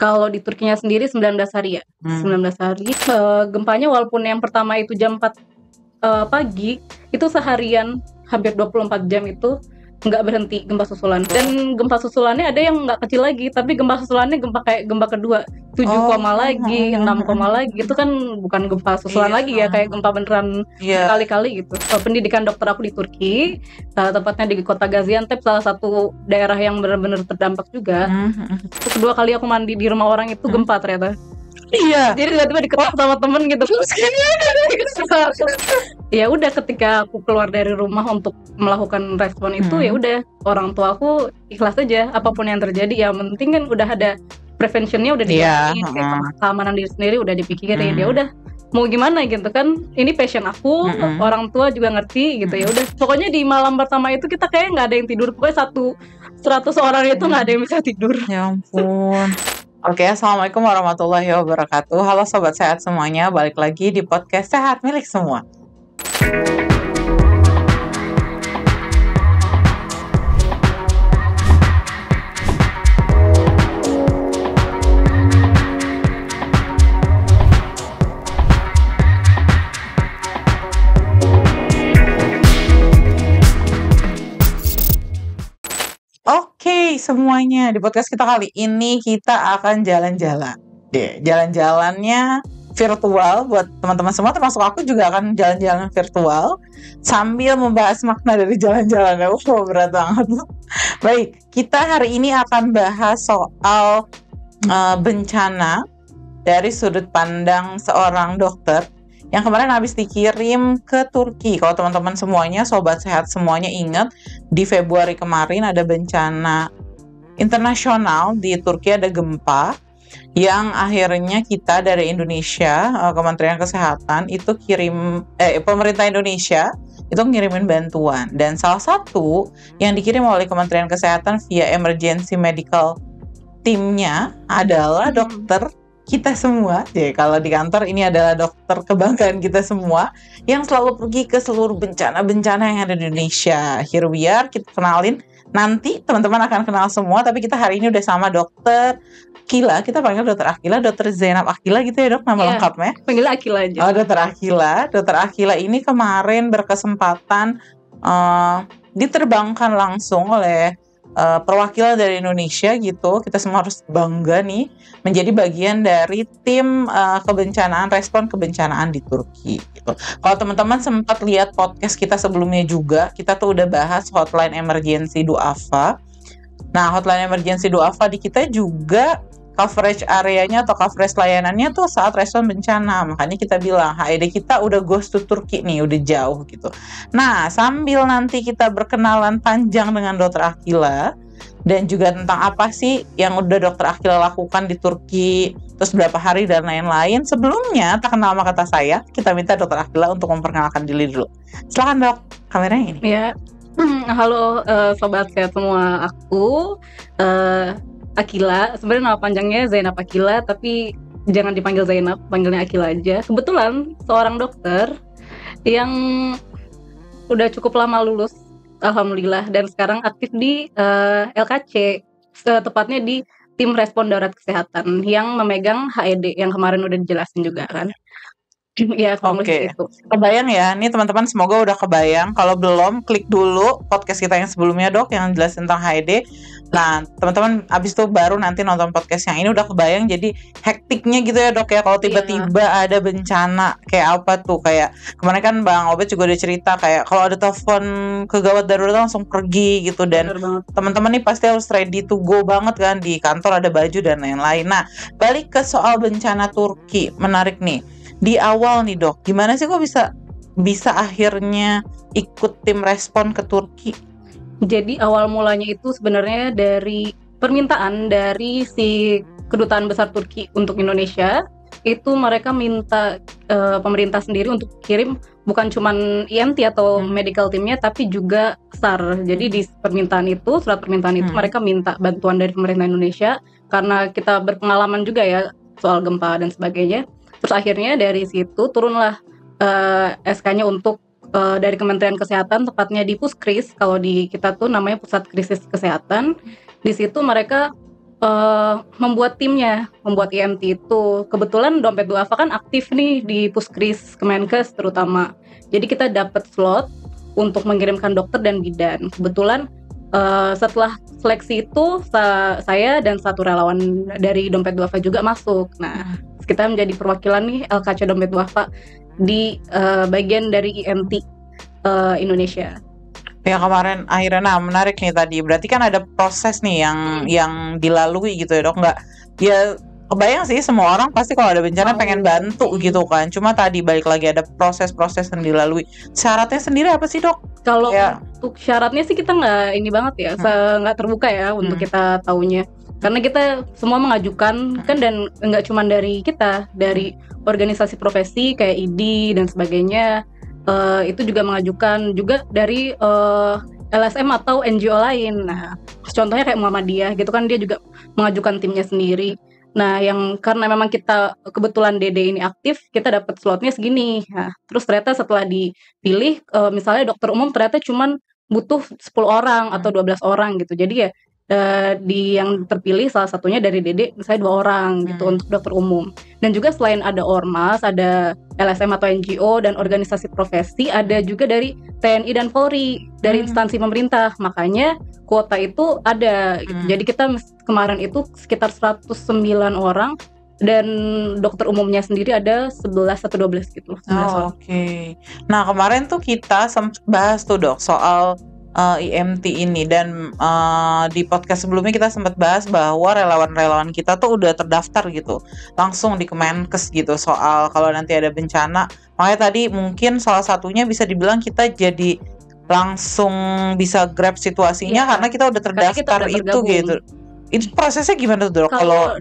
Kalau di Turkinya sendiri 19 hari ya. 19 hari. Gempanya walaupun yang pertama itu jam 4 pagi, itu seharian hampir 24 jam itu nggak berhenti gempa susulan. Dan gempa susulannya ada yang nggak kecil lagi, tapi gempa susulannya kayak gempa kedua 7, lagi 6, lagi itu kan bukan gempa susulan lagi ya, kayak gempa beneran berkali-kali gitu. Pendidikan dokter aku di Turki, tepatnya di kota Gaziantep, salah satu daerah yang benar-benar terdampak juga. Kedua kali aku mandi di rumah orang itu gempa ternyata. Iya. Jadi tiba-tiba diketok sama temen gitu. Ya udah, ketika aku keluar dari rumah untuk melakukan respon itu, ya udah, orang tua aku ikhlas aja apapun yang terjadi. Ya penting kan udah ada preventionnya, udah dilakuin, kayak keamanan diri sendiri udah dipikirin. Ya udah, mau gimana gitu kan, ini passion aku, orang tua juga ngerti gitu. Ya udah, pokoknya di malam pertama itu kita kayak nggak ada yang tidur, pokoknya 100 orang itu nggak ada yang bisa tidur. Ya ampun. Oke, assalamualaikum warahmatullahi wabarakatuh. Halo sobat sehat semuanya, balik lagi di podcast Sehat Milik Semua. Oke, semuanya, di podcast kita kali ini kita akan jalan-jalan. Jalan-jalannya virtual buat teman-teman semua, termasuk aku juga akan jalan-jalan virtual sambil membahas makna dari jalan-jalannya. Berat banget. Baik, kita hari ini akan bahas soal bencana dari sudut pandang seorang dokter yang kemarin habis dikirim ke Turki. Kalau teman-teman semuanya, sobat sehat semuanya ingat, di Februari kemarin ada bencana internasional di Turki, ada gempa yang akhirnya kita dari Indonesia, Kementerian Kesehatan itu pemerintah Indonesia itu ngirimin bantuan, dan salah satu yang dikirim oleh Kementerian Kesehatan via emergency medical timnya adalah dokter kita semua. Jadi kalau di kantor ini adalah dokter kebanggaan kita semua yang selalu pergi ke seluruh bencana-bencana yang ada di Indonesia. Here we are, kita kenalin. Nanti teman-teman akan kenal semua, tapi kita hari ini udah sama dokter Akila. Kita panggil dokter Akila, dokter Zainab Akila gitu ya dok, nama lengkapnya? Panggil Akila aja. Oh, dokter Akila. Dokter Akila ini kemarin berkesempatan diterbangkan langsung oleh perwakilan dari Indonesia gitu. Kita semua harus bangga nih menjadi bagian dari tim respon kebencanaan di Turki gitu. Kalau teman-teman sempat lihat podcast kita sebelumnya juga, kita tuh udah bahas hotline emergency Duafa. Nah, hotline emergency Duafa di kita juga coverage areanya atau coverage layanannya tuh saat respon bencana. Makanya kita bilang HED kita udah goes to Turki nih, udah jauh gitu. Nah, sambil nanti kita berkenalan panjang dengan dokter Akila dan juga tentang apa sih yang udah dokter Akila lakukan di Turki, terus berapa hari dan lain-lain. Sebelumnya, tak kenal sama kata saya, kita minta dokter Akila untuk memperkenalkan diri dulu. Silakan dok, kameranya ini. Ya, halo sobat sehat semua, aku Akila. Sebenarnya nama panjangnya Zainab Akila, tapi jangan dipanggil Zainab, panggilnya Akila aja. Kebetulan seorang dokter yang udah cukup lama lulus, alhamdulillah, dan sekarang aktif di LKC, tepatnya di tim respon darurat kesehatan yang memegang HED yang kemarin udah dijelasin juga kan. Ya, Oke. Kebayang ya, nih teman-teman, semoga udah kebayang. Kalau belum, klik dulu podcast kita yang sebelumnya dok, yang jelas tentang HED. Nah, teman-teman abis itu baru nanti nonton podcast yang ini, udah kebayang jadi hektiknya gitu ya dok ya. Kalau tiba-tiba ada bencana kayak apa tuh, kayak kemarin kan Bang Obet juga udah cerita kayak kalau ada telepon kegawat darurat langsung pergi gitu. Dan teman-teman nih pasti harus ready to go banget kan, di kantor ada baju dan lain-lain. Nah, balik ke soal bencana Turki, menarik nih. Di awal nih dok, gimana sih kok bisa akhirnya ikut tim respon ke Turki? Jadi awal mulanya itu sebenarnya dari permintaan dari si Kedutaan Besar Turki untuk Indonesia. Itu mereka minta pemerintah sendiri untuk kirim bukan cuman EMT atau medical teamnya, tapi juga SAR. Jadi di surat permintaan itu mereka minta bantuan dari pemerintah Indonesia, karena kita berpengalaman juga ya soal gempa dan sebagainya. Terus akhirnya dari situ turunlah SK-nya untuk dari Kementerian Kesehatan, tepatnya di Puskris. Kalau di kita tuh namanya Pusat Krisis Kesehatan. Di situ mereka membuat timnya, membuat IMT itu. Kebetulan Dompet Duafa kan aktif nih di Puskris Kemenkes terutama. Jadi kita dapat slot untuk mengirimkan dokter dan bidan. Kebetulan setelah seleksi itu saya dan satu relawan dari Dompet Duafa juga masuk. Nah, kita menjadi perwakilan nih LKC Dompet Duafa di bagian dari IMT Indonesia. Ya kemarin akhirnya menarik nih tadi. Berarti kan ada proses nih yang dilalui gitu ya dok. Nggak ya kebayang sih semua orang pasti kalau ada bencana pengen bantu gitu kan. Cuma tadi balik lagi ada proses-proses yang dilalui. Syaratnya sendiri apa sih dok? Kalau untuk syaratnya sih kita nggak ini banget ya, nggak terbuka ya untuk kita taunya. Karena kita semua mengajukan kan, dan nggak cuma dari kita, dari organisasi profesi kayak ID dan sebagainya. Itu juga mengajukan juga dari LSM atau NGO lain. Nah, contohnya kayak Muhammadiyah gitu kan, dia juga mengajukan timnya sendiri. Nah, yang karena memang kita kebetulan DD ini aktif, kita dapat slotnya segini. Nah, terus ternyata setelah dipilih, misalnya dokter umum ternyata cuman butuh 10 orang atau 12 orang gitu. Jadi ya di yang terpilih salah satunya dari DD misalnya 2 orang gitu untuk dokter umum. Dan juga selain ada ormas, ada LSM atau NGO dan organisasi profesi, ada juga dari TNI dan Polri, dari instansi pemerintah. Makanya kuota itu ada gitu. Jadi kita kemarin itu sekitar 109 orang, dan dokter umumnya sendiri ada 11 atau 12 gitu. Oke. Nah kemarin tuh kita sempat bahas tuh dok soal IMT ini, dan di podcast sebelumnya kita sempat bahas bahwa relawan-relawan kita tuh udah terdaftar gitu langsung di Kemenkes gitu soal kalau nanti ada bencana. Makanya tadi mungkin salah satunya bisa dibilang kita jadi langsung bisa grab situasinya karena kita udah terdaftar itu gitu. Itu prosesnya gimana tuh dok? Kalau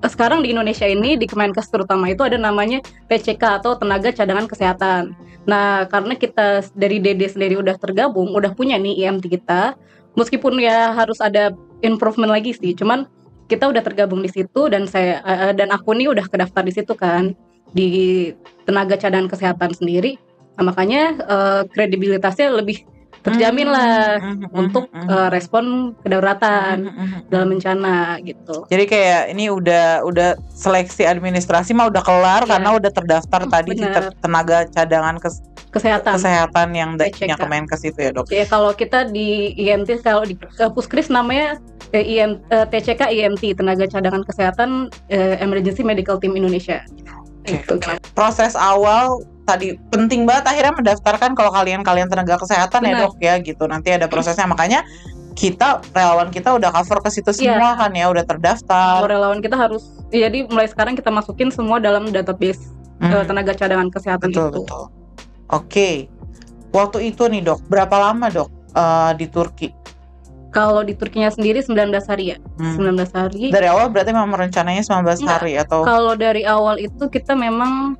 sekarang di Indonesia ini di Kemenkes terutama itu ada namanya TCK atau Tenaga Cadangan Kesehatan. Nah, karena kita dari DD sendiri udah tergabung, udah punya nih IMT kita, meskipun ya harus ada improvement lagi sih, cuman kita udah tergabung di situ, dan saya dan aku nih udah kedaftar di situ kan, di Tenaga Cadangan Kesehatan sendiri. Nah, makanya kredibilitasnya lebih terjamin lah untuk respon kedaruratan dalam bencana gitu. Jadi kayak ini udah seleksi administrasi mah udah kelar karena udah terdaftar tadi di Tenaga Cadangan Kesehatan yang Kemenkes itu ya dok. Ya kalau kita di IMT, kalau di Puskris namanya TCK IMT, Tenaga Cadangan Kesehatan Emergency Medical Team Indonesia. Itu. Proses awal tadi penting banget akhirnya mendaftarkan kalau kalian tenaga kesehatan. Benar. Ya dok ya gitu. Nanti ada prosesnya, makanya relawan kita udah cover ke situ semua kan ya, udah terdaftar. Relawan kita harus jadi mulai sekarang kita masukin semua dalam database tenaga cadangan kesehatan itu. Betul. Oke. Waktu itu nih dok, berapa lama dok di Turki? Kalau di Turkinya sendiri 19 hari ya. 19 hari. Dari awal berarti memang rencananya 19 hari atau? Kalau dari awal itu kita memang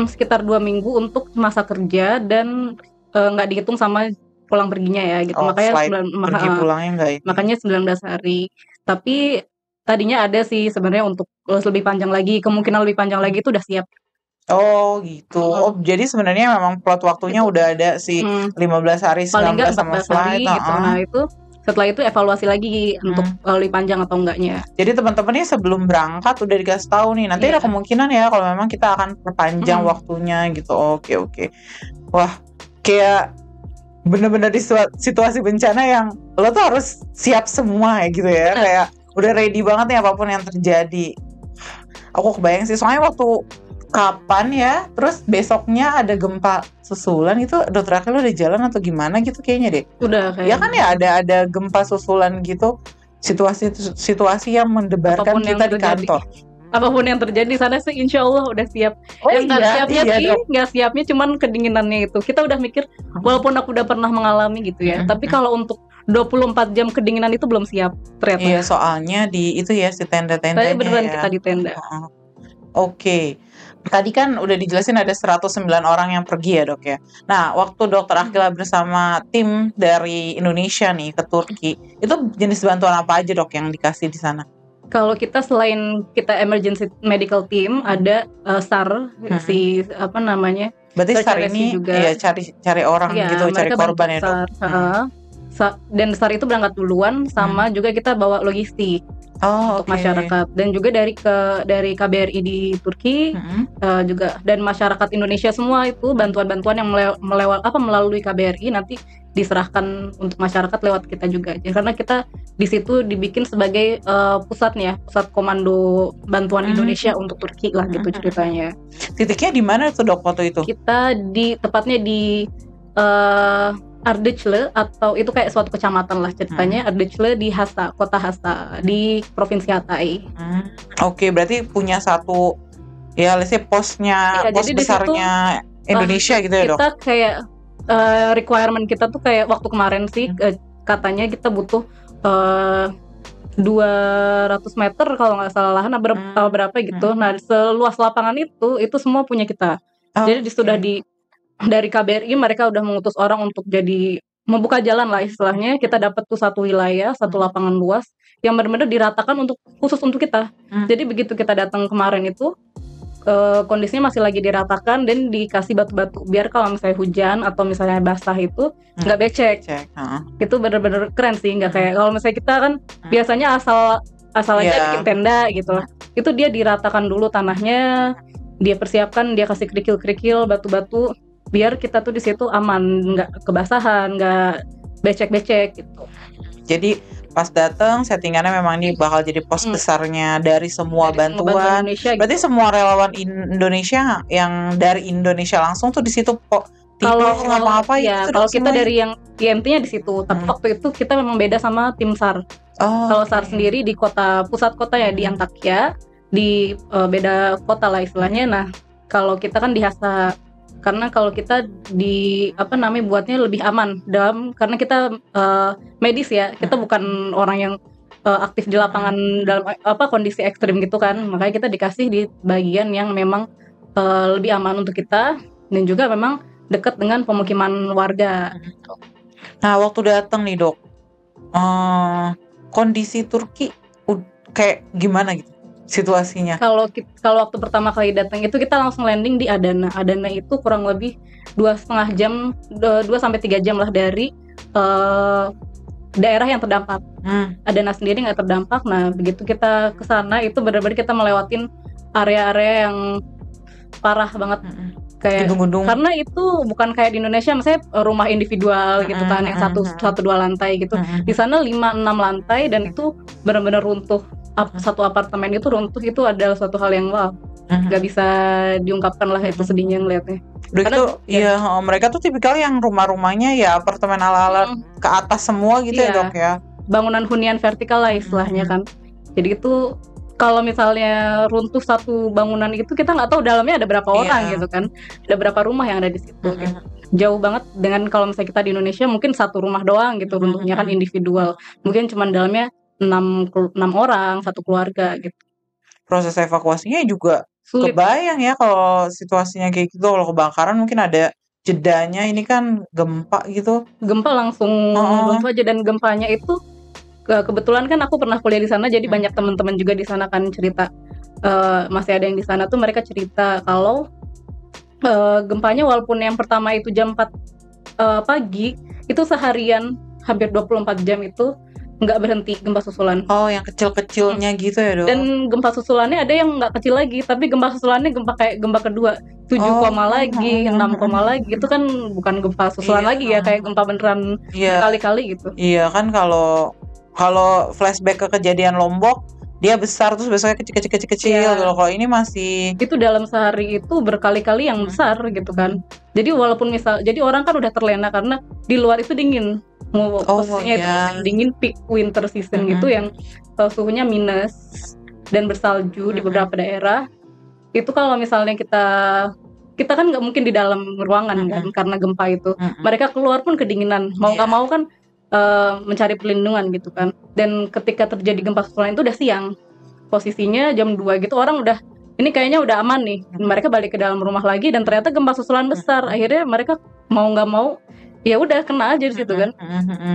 sekitar 2 minggu untuk masa kerja, dan nggak dihitung sama pulang perginya ya gitu. Makanya pergi pulangnya enggak ini. Makanya 19 hari. Tapi tadinya ada sih sebenarnya untuk lebih panjang lagi, kemungkinan lebih panjang lagi itu udah siap. Oh gitu. Jadi sebenarnya memang plot waktunya udah ada sih 15 hari, 19 sama hari gitu. Nah itu setelah itu evaluasi lagi untuk lebih panjang atau enggaknya. Jadi teman-temannya sebelum berangkat udah dikasih tahu nih, nanti ada kemungkinan ya kalau memang kita akan perpanjang waktunya gitu. Oke. Wah, kayak bener-bener di situasi bencana yang lo tuh harus siap semua ya gitu ya. Kayak udah ready banget nih apapun yang terjadi. Aku kebayang sih, soalnya waktu kapan ya, terus besoknya ada gempa susulan, itu dokter Akil udah jalan atau gimana gitu kayaknya deh. Udah kayaknya. Ya kan ya ada gempa susulan gitu, situasi yang mendebarkan kita di kantor. Apapun yang terjadi di sana sih insya Allah udah siap. Nggak siapnya cuman kedinginannya itu. Kita udah mikir, walaupun aku udah pernah mengalami gitu ya, tapi kalau untuk 24 jam kedinginan itu belum siap ternyata. Iya, soalnya di itu ya si tenda-tendanya. Tapi beneran kita di tenda. Oke. Tadi kan udah dijelasin ada 109 orang yang pergi ya dok ya. Nah waktu dokter Akila bersama tim dari Indonesia nih ke Turki, itu jenis bantuan apa aja dok yang dikasih di sana? Kalau kita selain kita emergency medical team, ada SAR, si apa namanya? Berarti SAR ini juga. Ya cari orang gitu, cari korban ya dok. dan SAR itu berangkat duluan, sama juga kita bawa logistik untuk masyarakat, dan juga dari KBRI di Turki juga, dan masyarakat Indonesia semua itu bantuan-bantuan yang melalui KBRI nanti diserahkan untuk masyarakat lewat kita juga. Karena kita di situ dibikin sebagai pusat komando bantuan Indonesia untuk Turki lah gitu ceritanya. Titiknya di mana tuh Dok waktu itu? Kita tepatnya di Ardeşle, atau itu kayak suatu kecamatan lah ceritanya. Ardeşle di Hasta, kota Hasta di Provinsi Hatay. Oke, berarti punya satu let's say pos besarnya situ, Indonesia gitu ya Dok? Kita kayak requirement kita tuh kayak waktu kemarin sih katanya kita butuh 200 meter kalau nggak salah lahan berapa gitu. Nah seluas lapangan itu semua punya kita. Jadi sudah dari KBRI mereka udah mengutus orang untuk jadi membuka jalan lah istilahnya. Kita dapat tuh satu wilayah, satu lapangan luas yang benar-benar diratakan khusus untuk kita. Jadi begitu kita datang kemarin itu kondisinya masih lagi diratakan dan dikasih batu-batu biar kalau misalnya hujan atau misalnya basah itu nggak becek. Itu benar-benar keren sih, nggak kayak kalau misalnya kita kan biasanya asal aja bikin tenda gitu lah. Itu dia diratakan dulu tanahnya, dia persiapkan, dia kasih kerikil-kerikil, batu-batu biar kita tuh di situ aman, nggak kebasahan, nggak becek-becek gitu. Jadi pas datang settingannya memang ini bakal jadi pos besarnya dari semua bantuan. Berarti gitu. Semua relawan Indonesia yang dari Indonesia langsung tuh di situ kok. Kalau kalau kita dari yang IMT-nya di situ, tapi waktu itu kita memang beda sama tim SAR. Kalau SAR sendiri di pusat kota ya di Antakya, di beda kota lah istilahnya. Nah kalau kita kan di Hasta. Karena kalau kita buatnya lebih aman karena kita medis ya, kita bukan orang yang aktif di lapangan dalam kondisi ekstrim gitu kan, makanya kita dikasih di bagian yang memang lebih aman untuk kita dan juga memang dekat dengan pemukiman warga. Nah waktu datang nih Dok, kondisi Turki kayak gimana gitu situasinya? Kalau waktu pertama kali datang itu kita langsung landing di Adana. Adana itu kurang lebih 2,5 jam, 2-3 jam lah dari daerah yang terdampak. Adana sendiri nggak terdampak. Nah begitu kita ke sana itu benar-benar kita melewatin area-area yang parah banget. Kayak gedung-gedung. Karena itu bukan kayak di Indonesia, misalnya rumah individual gitu kan, yang 1-2 lantai gitu. Di sana 5-6 lantai dan itu benar-benar runtuh. Satu apartemen itu runtuh, itu adalah suatu hal yang nggak bisa diungkapkan lah, itu sedihnya ngeliatnya. Mereka tuh tipikal yang rumah-rumahnya ya apartemen ala-ala ke atas semua gitu ya Dok ya. Bangunan hunian vertikal lah istilahnya kan. Jadi itu kalau misalnya runtuh satu bangunan itu kita nggak tahu dalamnya ada berapa orang gitu kan, ada berapa rumah yang ada di situ. Gitu. Jauh banget dengan kalau misalnya kita di Indonesia mungkin satu rumah doang gitu runtuhnya kan individual, mungkin cuma dalamnya 6 orang satu keluarga gitu. Proses evakuasinya juga sulit. Kebayang ya kalau situasinya kayak gitu, kalau kebakaran mungkin ada jedanya, ini kan gempa gitu. Gempa langsung aja, dan gempanya itu kebetulan kan aku pernah kuliah di sana, jadi banyak teman-teman juga di sana kan cerita, masih ada yang di sana tuh mereka cerita kalau gempanya walaupun yang pertama itu jam 4 pagi itu seharian hampir 24 jam itu nggak berhenti gempa susulan. Yang kecil-kecilnya gitu ya Dok. Dan gempa susulannya ada yang nggak kecil lagi, tapi gempa susulannya kayak gempa kedua 7, lagi 6, lagi itu kan bukan gempa susulan lagi ya, kayak gempa beneran berkali-kali gitu. Iya kan, kalau flashback ke kejadian Lombok dia besar terus besoknya kecil-kecil gitu. Kalau ini masih itu dalam sehari itu berkali-kali yang besar gitu kan. Jadi walaupun jadi orang kan udah terlena karena di luar itu dingin. Posisinya itu dingin, peak winter season gitu yang suhunya minus dan bersalju di beberapa daerah. Itu kalau misalnya kita kan nggak mungkin di dalam ruangan kan karena gempa itu. Mereka keluar pun kedinginan, mau nggak mau kan mencari perlindungan gitu kan. Dan ketika terjadi gempa susulan itu udah siang, posisinya jam 2 gitu, orang udah ini kayaknya udah aman nih. Mereka balik ke dalam rumah lagi dan ternyata gempa susulan besar. Akhirnya mereka mau nggak mau ya udah kena aja di situ kan.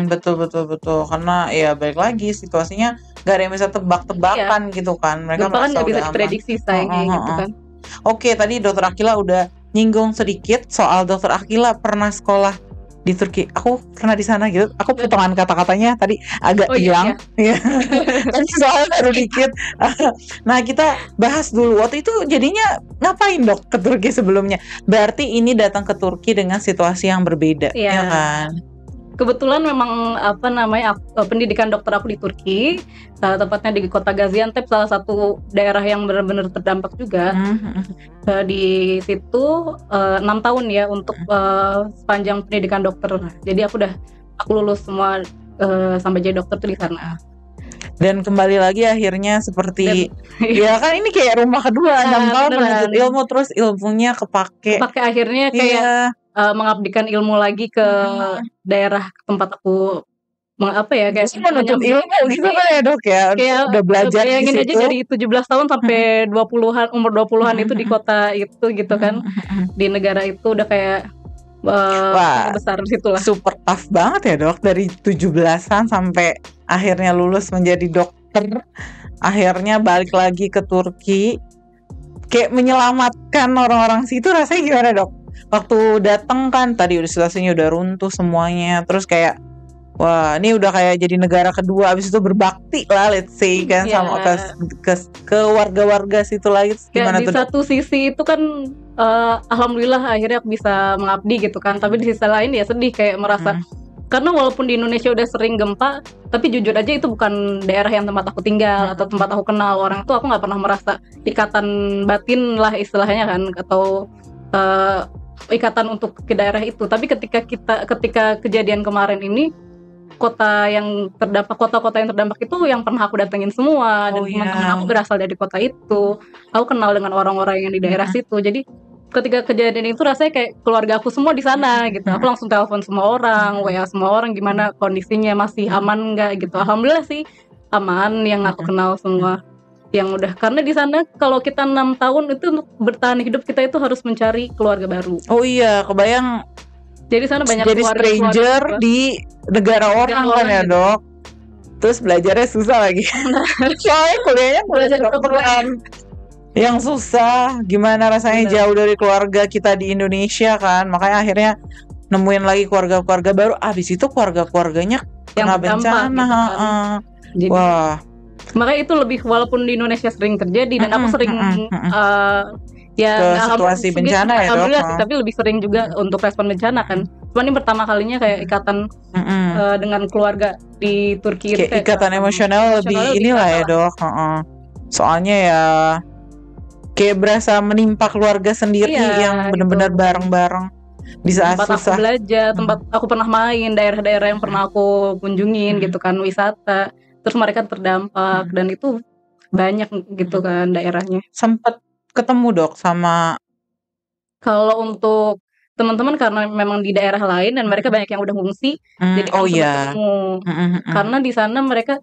Betul. Karena ya balik lagi situasinya gak ada yang bisa tebak-tebakan gitu kan. Mereka gempa kan nggak bisa diprediksi sayangnya gitu kan. Oke, tadi Dokter Akila udah nyinggung sedikit soal Dokter Akila pernah sekolah di Turki. Aku pernah di sana gitu. Aku potongan kata-katanya tadi agak hilang. Iya. Kan soalnya baru dikit. Nah, kita bahas dulu. Waktu itu jadinya ngapain, Dok, ke Turki sebelumnya? Berarti ini datang ke Turki dengan situasi yang berbeda, ya kan? Kebetulan memang pendidikan dokter aku di Turki, tepatnya di kota Gaziantep, salah satu daerah yang benar-benar terdampak juga. Di situ 6 tahun ya untuk sepanjang pendidikan dokter. Jadi aku lulus semua sampai jadi dokter tuh di sana. Dan kembali lagi akhirnya seperti ya kan ini kayak rumah kedua, 6 tahun menuntut ilmu, terus ilmunya kepake akhirnya kayak mengabdikan ilmu lagi ke daerah tempat aku kayak menuntut ilmu gitu kan ya, Dok, ya. Kayak udah belajar di situ. Aja dari 17 tahun sampai 20-an, umur 20-an itu di kota itu gitu kan. Di negara itu udah kayak besar di situ lah. Super tough banget ya, Dok, dari 17-an sampai akhirnya lulus menjadi dokter. Akhirnya balik lagi ke Turki. Kayak menyelamatkan orang-orang situ, rasanya gimana, Dok? Waktu dateng kan tadi udah situasinya udah runtuh semuanya, terus kayak wah ini udah kayak jadi negara kedua, abis itu berbakti lah let's say kan sama ke warga-warga situ lagi. Gimana di tuh, satu sisi itu kan alhamdulillah akhirnya aku bisa mengabdi gitu kan, tapi di sisi lain ya sedih kayak merasa karena walaupun di Indonesia udah sering gempa, tapi jujur aja itu bukan daerah yang tempat aku tinggal atau tempat aku kenal orang itu. Aku nggak pernah merasa ikatan batin lah istilahnya kan, atau ikatan untuk ke daerah itu. Tapi ketika kejadian kemarin ini, kota-kota yang terdampak itu yang pernah aku datengin semua, dan teman-teman aku berasal dari kota itu. Aku kenal dengan orang-orang yang di daerah situ. Jadi ketika kejadian itu rasanya kayak keluarga aku semua di sana gitu. Aku langsung telepon semua orang, WA semua orang gimana kondisinya, masih aman nggak gitu. Alhamdulillah sih aman, yang aku kenal semua yang udah, karena di sana kalau kita 6 tahun itu untuk bertahan hidup kita itu harus mencari keluarga baru. Oh iya, kebayang. Jadi sana banyak jadi stranger di negara orang kan ya, Dok. Terus belajarnya susah lagi. Soalnya kuliahnya belajar kedokteran yang susah. Gimana rasanya jauh dari keluarga kita di Indonesia kan. Makanya akhirnya nemuin lagi keluarga-keluarga baru. Abis itu keluarga-keluarganya kena bencana gitu kan. Jadi, wah. Makanya itu lebih, walaupun di Indonesia sering terjadi dan aku sering ke situasi bencana ya, Dok. Sih, tapi lebih sering juga untuk respon bencana kan. Cuman ini pertama kalinya kayak ikatan dengan keluarga di Turki itu kayak ikatan emosional lebih inilah ya, Dok. Soalnya ya kayak berasa menimpa keluarga sendiri yang benar-benar bareng-bareng di saat tempat susah. Aku belajar, tempat aku pernah main, daerah-daerah yang pernah aku kunjungin gitu kan, wisata. Terus mereka terdampak dan itu banyak gitu kan daerahnya. Sempat ketemu, Dok, sama kalau untuk teman-teman karena memang di daerah lain dan mereka banyak yang udah ngungsi, jadi ketemu. Karena di sana mereka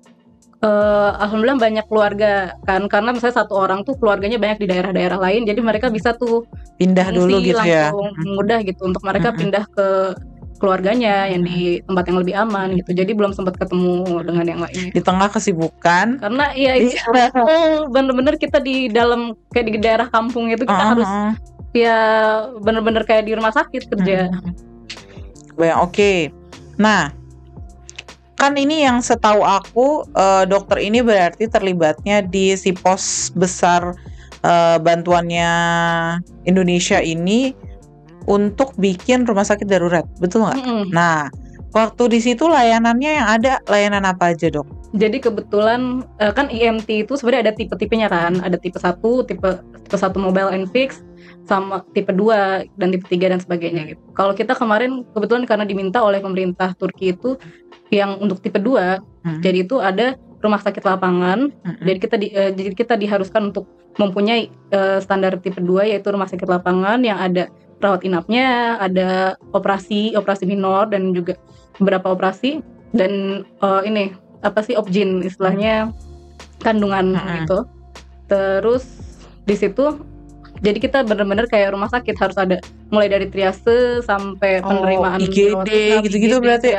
alhamdulillah banyak keluarga kan, karena misalnya satu orang tuh keluarganya banyak di daerah-daerah lain, jadi mereka bisa tuh pindah dulu gitu ya, mudah gitu untuk mereka pindah ke keluarganya yang di tempat yang lebih aman gitu. Jadi belum sempat ketemu dengan yang lainnya. Di tengah kesibukan. Karena bener-bener kita di dalam kayak di daerah kampung itu kita harus bener-bener kayak di rumah sakit kerja. Oke. Nah, kan ini yang setahu aku dokter ini berarti terlibatnya di si pos besar bantuannya Indonesia ini untuk bikin rumah sakit darurat, betul nggak? Nah, waktu di situ layanannya yang ada layanan apa aja, Dok? Jadi kebetulan kan EMT itu sebenarnya ada tipe-tipenya kan, ada tipe 1, tipe 1 mobile and fixed, sama tipe 2 dan tipe 3 dan sebagainya gitu. Kalau kita kemarin kebetulan karena diminta oleh pemerintah Turki itu yang untuk tipe 2, jadi itu ada rumah sakit lapangan. Jadi kita diharuskan untuk mempunyai standar tipe 2, yaitu rumah sakit lapangan yang ada rawat inapnya, ada operasi minor dan juga beberapa operasi, dan obgyn istilahnya, kandungan gitu. Terus di situ jadi kita benar-benar kayak rumah sakit, harus ada mulai dari triase sampai penerimaan IGD gitu-gitu berarti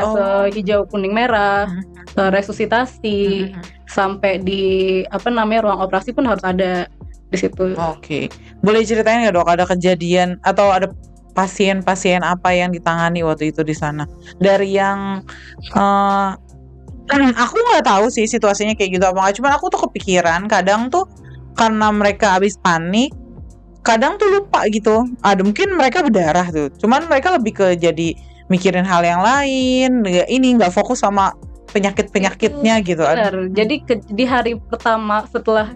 hijau kuning merah, resusitasi, sampai di ruang operasi pun harus ada di situ. Oke. Boleh ceritain nggak, Dok, ada kejadian atau ada pasien-pasien apa yang ditangani waktu itu di sana. Dari yang aku nggak tahu sih situasinya kayak gitu apa nggak. Cuman aku tuh kepikiran kadang tuh karena mereka habis panik, kadang tuh lupa gitu. Ada mungkin mereka berdarah tuh. Cuman mereka lebih ke jadi mikirin hal yang lain. Nggak fokus sama penyakit-penyakitnya gitu. Benar. Jadi di hari pertama setelah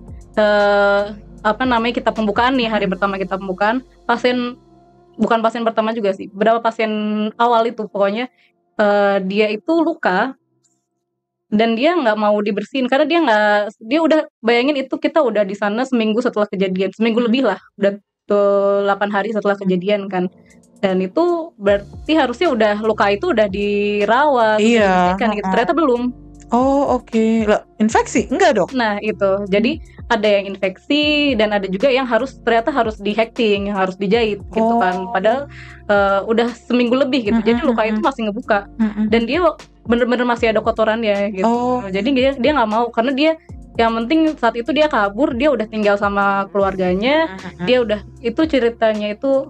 kita pembukaan nih, hari pertama kita pembukaan, bukan pasien pertama juga sih, beberapa pasien awal itu pokoknya dia itu luka dan dia nggak mau dibersihin karena dia udah bayangin itu kita udah di sana seminggu setelah kejadian, seminggu lebih lah, udah 8 hari setelah kejadian kan. Dan itu berarti harusnya udah luka itu udah dirawat, dibersihkan gitu. Ternyata belum. Oh oke. Lah, infeksi? Enggak dok? Nah itu, jadi ada yang infeksi dan ada juga yang ternyata harus di-hacking, yang harus dijahit gitu kan. Padahal udah seminggu lebih gitu, jadi luka itu masih ngebuka. Dan dia bener-bener masih ada kotorannya gitu. Jadi dia nggak mau, karena dia yang penting saat itu dia kabur, dia udah tinggal sama keluarganya. Dia udah, itu ceritanya itu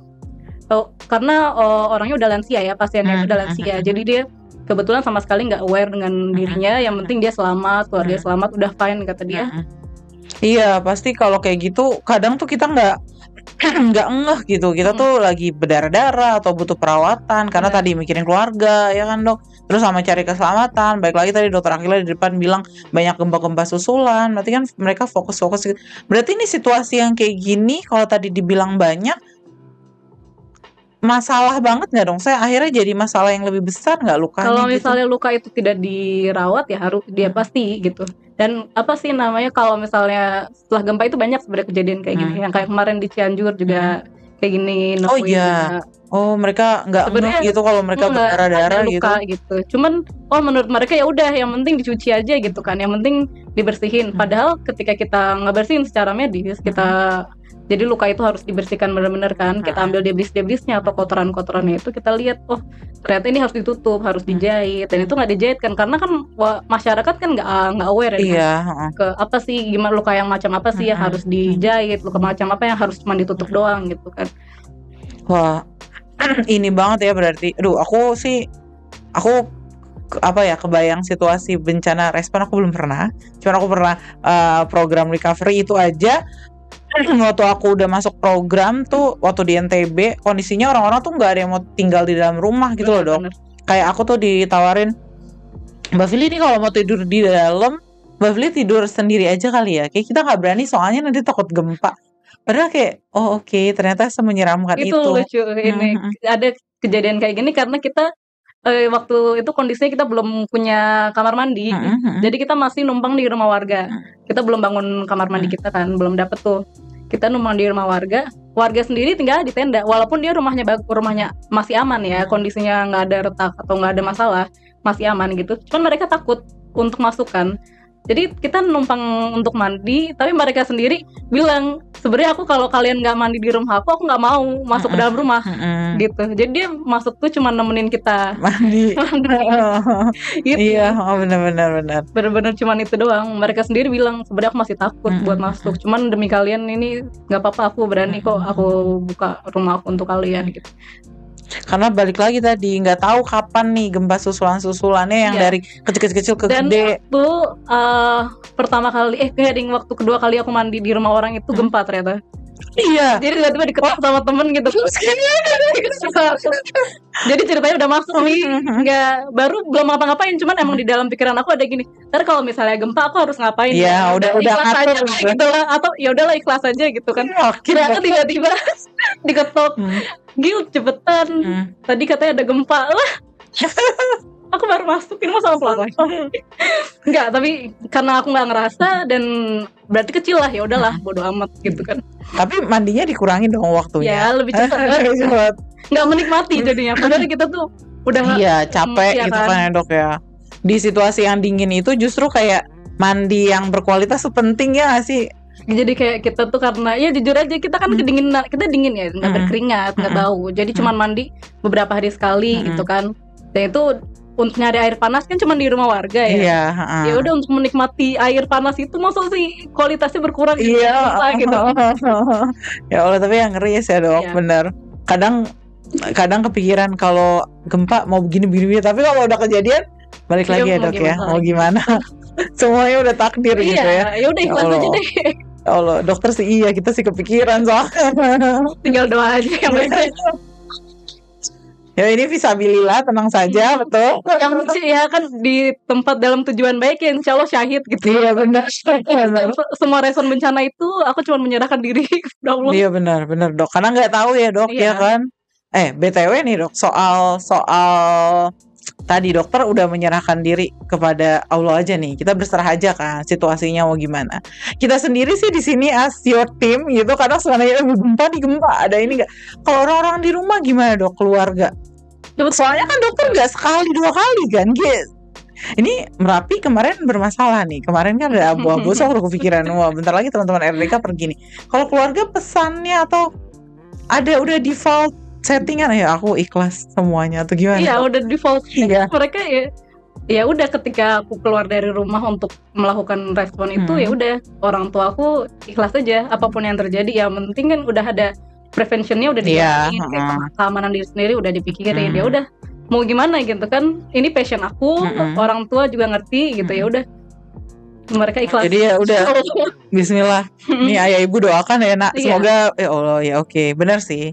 karena orangnya udah lansia ya, pasiennya udah lansia, jadi dia kebetulan sama sekali nggak aware dengan dirinya. Yang penting dia selamat, keluarga selamat, udah fine kata dia. Iya pasti kalau kayak gitu kadang tuh kita nggak ngeh gitu, kita tuh lagi berdarah-darah atau butuh perawatan karena tadi mikirin keluarga ya kan dok, terus sama cari keselamatan. Baik lagi tadi dokter Akila di depan bilang banyak gempa-gempa susulan, berarti kan mereka fokus-fokus. Berarti ini situasi yang kayak gini kalau tadi dibilang banyak, masalah banget nggak dong? Saya akhirnya jadi masalah yang lebih besar nggak lukanya? Kalau misalnya luka itu tidak dirawat ya harus dia pasti gitu. Dan apa sih namanya, kalau misalnya setelah gempa itu banyak sebenarnya kejadian kayak gini, yang kayak kemarin di Cianjur juga kayak gini. Oh iya. Oh mereka nggak ngeh gitu kalau mereka berdarah-darah gitu. Cuman menurut mereka ya udah, yang penting dicuci aja gitu kan, yang penting dibersihin. Padahal ketika kita nggak bersihin secara medis, jadi luka itu harus dibersihkan benar-benar kan. Kita ambil debris-debrisnya atau kotoran-kotorannya itu, kita lihat ternyata ini harus ditutup, harus dijahit. Dan itu nggak dijahit kan karena kan masyarakat kan nggak aware ya ke apa sih, gimana luka yang macam apa sih yang harus dijahit, luka macam apa yang harus cuma ditutup doang gitu kan. Wah ini banget ya berarti. Aduh aku kebayang situasi bencana respon aku belum pernah. Cuman aku pernah program recovery itu aja. Waktu aku udah masuk program tuh, waktu di NTB, kondisinya orang-orang tuh nggak ada yang mau tinggal di dalam rumah gitu loh dok. Kayak aku tuh ditawarin, Mbak Fili nih kalau mau tidur di dalam, Mbak Fili tidur sendiri aja kali ya. Kayak kita nggak berani soalnya nanti takut gempa. Padahal kayak oke, ternyata semenyeramkan itu. Itu lucu ini. Ada kejadian kayak gini karena kita waktu itu kondisinya kita belum punya kamar mandi. Jadi kita masih numpang di rumah warga. Kita belum bangun kamar mandi kita kan, belum dapet tuh. Kita numpang di rumah warga. Warga sendiri tinggal di tenda, walaupun dia rumahnya masih aman ya, kondisinya nggak ada retak atau nggak ada masalah, masih aman gitu. Cuman mereka takut untuk masuk kan. Jadi kita numpang untuk mandi, tapi mereka sendiri bilang, sebenarnya aku kalau kalian nggak mandi di rumah aku nggak mau masuk ke dalam rumah gitu. Jadi dia masuk tuh cuma nemenin kita mandi. gitu. Iya, benar. Bener-bener cuman itu doang. Mereka sendiri bilang sebenarnya aku masih takut buat masuk. Cuman demi kalian ini nggak apa-apa, aku berani kok, aku buka rumah aku untuk kalian gitu. Karena balik lagi tadi nggak tahu kapan nih gempa susulannya yang dari kecil-kecil ke dan gede. Dan waktu pertama kali waktu kedua kali aku mandi di rumah orang itu gempa ternyata. Iya. Jadi tiba-tiba diketok sama temen gitu. Jadi ceritanya udah masuk nih, baru belum ngapa-ngapain, cuman emang di dalam pikiran aku ada gini. Ntar kalau misalnya gempa aku harus ngapain? Iya, udah ikhlas aja gitu lah, atau ya udahlah ikhlas aja gitu kan. Kira tiba-tiba diketok. Gil cepetan. Tadi katanya ada gempa lah. Aku baru masuk, ini mau sama pelan. Enggak, tapi karena aku nggak ngerasa dan berarti kecil lah, ya udahlah, bodo amat gitu kan. Tapi mandinya dikurangin dong waktunya. Ya lebih cepat. Nggak menikmati jadinya. Padahal kita tuh udah capek gitu kan ya dok ya. Di situasi yang dingin itu justru kayak mandi yang berkualitas penting ya nggak sih? Jadi kayak kita tuh, karena ya jujur aja kita kan kedinginan, kita dingin ya, nggak berkeringat, nggak bau. Jadi cuman mandi beberapa hari sekali gitu kan. Dan itu untuk nyari air panas kan cuma di rumah warga ya. Iya. Ya udah, untuk menikmati air panas itu masa sih kualitasnya berkurang? Iya. Gitu. Ya Allah, tapi yang ngeri ya dok, bener. Kadang kadang kepikiran kalau gempa mau begini, tapi kalau udah kejadian balik lagi ya dok ya, mau gimana? Semuanya udah takdir gitu ya. Ya udah ikhlas aja deh. Allah, dokter sih iya, kita sih kepikiran soalnya. Tinggal doa aja yang penting. Ya ini fisabilillah, tenang saja, betul. Yang penting ya kan di tempat dalam tujuan baik ya insya Allah syahid gitu. Iya benar. Semua respon bencana itu aku cuma menyerahkan diri. Allah. Iya benar dok, karena nggak tahu ya dok ya kan. BTW nih dok, soal tadi dokter udah menyerahkan diri kepada Allah aja nih. Kita berserah aja kan situasinya mau gimana. Kita sendiri sih di sini as your team gitu. Kadang sebenarnya gempa ada ini nggak. Kalau orang-orang di rumah gimana dok, keluarga? Soalnya kan dokter nggak sekali 2 kali kan. Ini Merapi kemarin bermasalah nih. Kemarin kan ada abu-abu, so aku kepikiran wah bentar lagi teman-teman RDK pergi nih. Kalau keluarga pesannya atau ada udah default settingan ya aku ikhlas semuanya atau gimana? Iya udah default. Iya. Mereka ya udah ketika aku keluar dari rumah untuk melakukan respon itu ya udah orang tua aku ikhlas aja apapun yang terjadi. Ya penting kan udah ada preventionnya udah dipikirin, keamanan diri sendiri udah dipikirin. Ya udah mau gimana gitu kan? Ini passion aku, orang tua juga ngerti gitu ya udah. Mereka ikhlas. Jadi ya udah bismillah. Nih ayah ibu doakan ya nak, semoga ya Allah ya oke. Benar sih.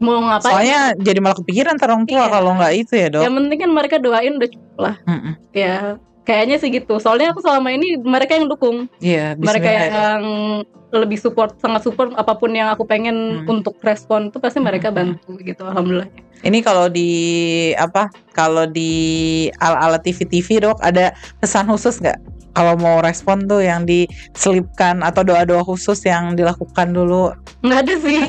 Mau ngapain? Soalnya jadi malah kepikiran orang tua kalau nggak itu ya dok. Yang penting kan mereka doain udah cukup lah. Ya kayaknya sih gitu. Soalnya aku selama ini mereka yang dukung. Iya. Mereka yang lebih support, sangat support apapun yang aku pengen untuk respon itu pasti mereka bantu gitu. Alhamdulillah. Ini kalau di ala-ala TV dok ada pesan khusus nggak? Kalau mau respon tuh yang diselipkan atau doa-doa khusus yang dilakukan dulu? Nggak ada sih.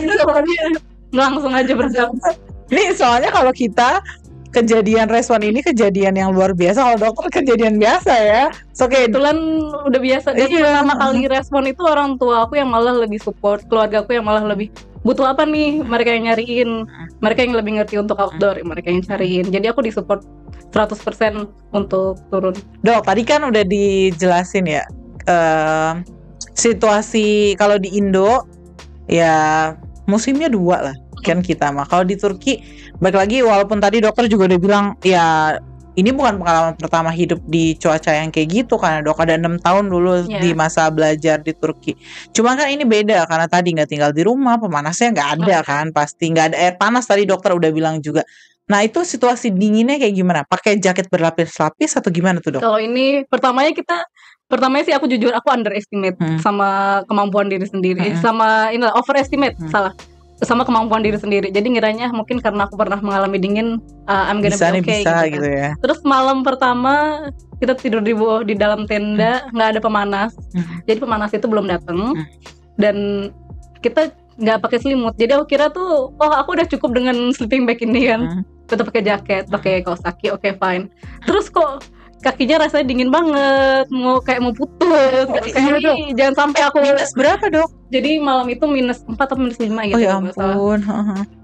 Langsung aja berjamaah. Nih soalnya kalau kita kejadian respon ini kejadian yang luar biasa, kalau dokter kejadian biasa ya. Kebetulan udah biasa. Dan pertama kali respon itu orang tua aku yang malah lebih support, keluarga aku yang malah lebih butuh apa nih, mereka yang nyariin, mereka yang lebih ngerti untuk outdoor, mereka yang cariin. Jadi aku disupport 100% untuk turun. Dok, tadi kan udah dijelasin ya situasi kalau di Indo ya musimnya 2 lah kan kita mah. Kalau di Turki balik lagi walaupun tadi dokter juga udah bilang ya ini bukan pengalaman pertama hidup di cuaca yang kayak gitu karena dok ada 6 tahun dulu di masa belajar di Turki. Cuma kan ini beda karena tadi nggak tinggal di rumah, pemanasnya nggak ada kan, pasti nggak ada air panas tadi dokter udah bilang juga. Nah itu situasi dinginnya kayak gimana? Pakai jaket berlapis-lapis atau gimana tuh dok? Kalau ini pertamanya sih aku jujur aku underestimate sama kemampuan diri sendiri, sama inilah overestimate sama kemampuan diri sendiri. Jadi ngiranya mungkin karena aku pernah mengalami dingin, I'm gonna be okay gitu ya. Terus malam pertama kita tidur di dalam tenda, nggak ada pemanas. Jadi pemanas itu belum datang dan kita nggak pakai selimut. Jadi aku kira tuh, aku udah cukup dengan sleeping bag ini kan. Tetap pakai jaket, pakai kaos kaki, oke fine. Terus kok kakinya rasanya dingin banget, mau putus. Jangan sampai aku minus berapa dok? Jadi malam itu -4 atau -5 gitu. Oh ya ampun.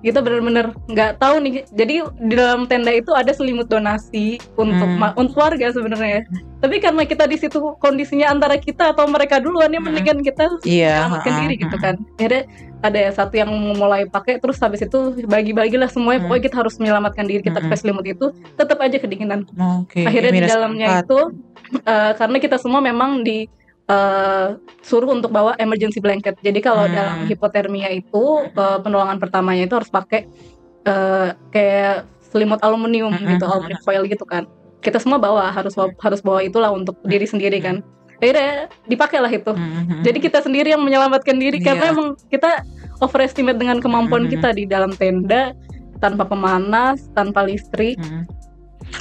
Gitu bener-bener nggak tahu nih. Jadi di dalam tenda itu ada selimut donasi untuk warga sebenarnya. Tapi karena kita di situ kondisinya antara kita atau mereka duluan, ya mendingan kita selamatkan diri gitu kan. Akhirnya ada satu yang mulai pakai, terus habis itu bagi-bagilah semuanya. Pokoknya kita harus menyelamatkan diri kita pakai selimut itu, tetap aja kedinginan. Akhirnya di dalamnya itu karena kita semua memang suruh untuk bawa emergency blanket. Jadi kalau dalam hipotermia itu penolongan pertamanya itu harus pakai kayak selimut aluminium gitu, aluminium foil gitu kan. Kita semua harus bawa itulah untuk diri sendiri kan. Akhirnya dipakailah itu. Jadi kita sendiri yang menyelamatkan diri karena emang kita overestimate dengan kemampuan kita di dalam tenda tanpa pemanas, tanpa listrik.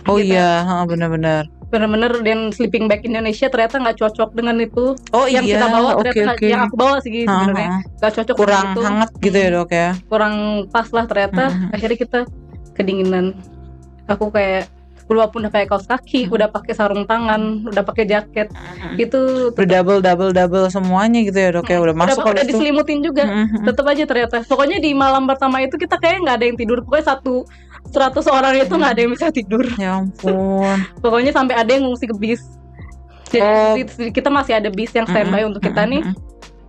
Oh gitu. Iya, benar-benar. Bener-bener dan sleeping bag Indonesia ternyata nggak cocok dengan itu. Yang kita bawa ternyata yang aku bawa sih sebenarnya nggak cocok, kurang itu. Hangat gitu ya dok ya, kurang pas lah ternyata. Akhirnya kita kedinginan. Aku kayak walaupun udah pakai kaos kaki, udah pakai sarung tangan, udah pakai jaket, itu udah double semuanya gitu ya dok ya, udah masuk udah diselimutin juga, tetap aja ternyata. Pokoknya di malam pertama itu kita kayak nggak ada yang tidur, pokoknya 100 orang itu nggak ada yang bisa tidur. Ya ampun. Pokoknya sampai ada yang ngungsi ke bis. Jadi kita masih ada bis yang standby untuk kita nih.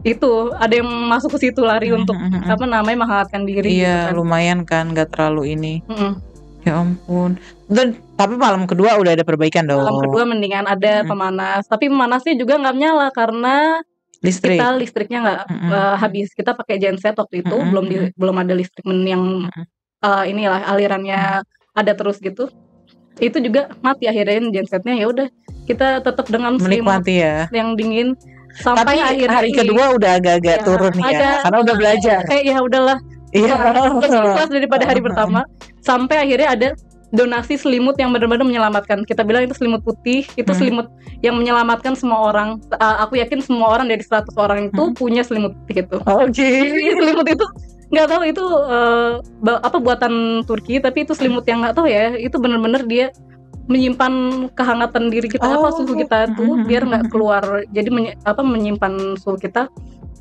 itu ada yang masuk ke situ lari untuk apa namanya menghangatkan diri. Iya, gitu kan. lumayan kan, nggak terlalu ini. Mm-mm. Ya ampun. Dan tapi malam kedua udah ada perbaikan dong. Malam kedua mendingan ada pemanas, tapi pemanasnya juga nggak nyala karena Listrik. kita listriknya nggak habis. Kita pakai genset waktu itu, belum ada listrik yang inilah alirannya ada terus gitu. Itu juga mati akhirnya gensetnya. Ya udah, kita tetap dengan selimut Menikmati ya. yang dingin Tapi sampai akhirnya hari kedua udah agak-agak turun ya, karena udah belajar. Kayak ya udahlah, Iya. kelas daripada hari pertama. Sampai akhirnya ada donasi selimut yang benar-benar menyelamatkan. Kita bilang itu selimut putih, itu selimut yang menyelamatkan semua orang. Aku yakin semua orang dari 100 orang itu punya selimut putih itu. Oke. Selimut itu nggak tahu itu apa buatan Turki, tapi itu selimut yang nggak tahu ya, itu benar-benar dia menyimpan kehangatan diri kita, apa suhu kita tuh biar nggak keluar. Jadi menyimpan suhu kita.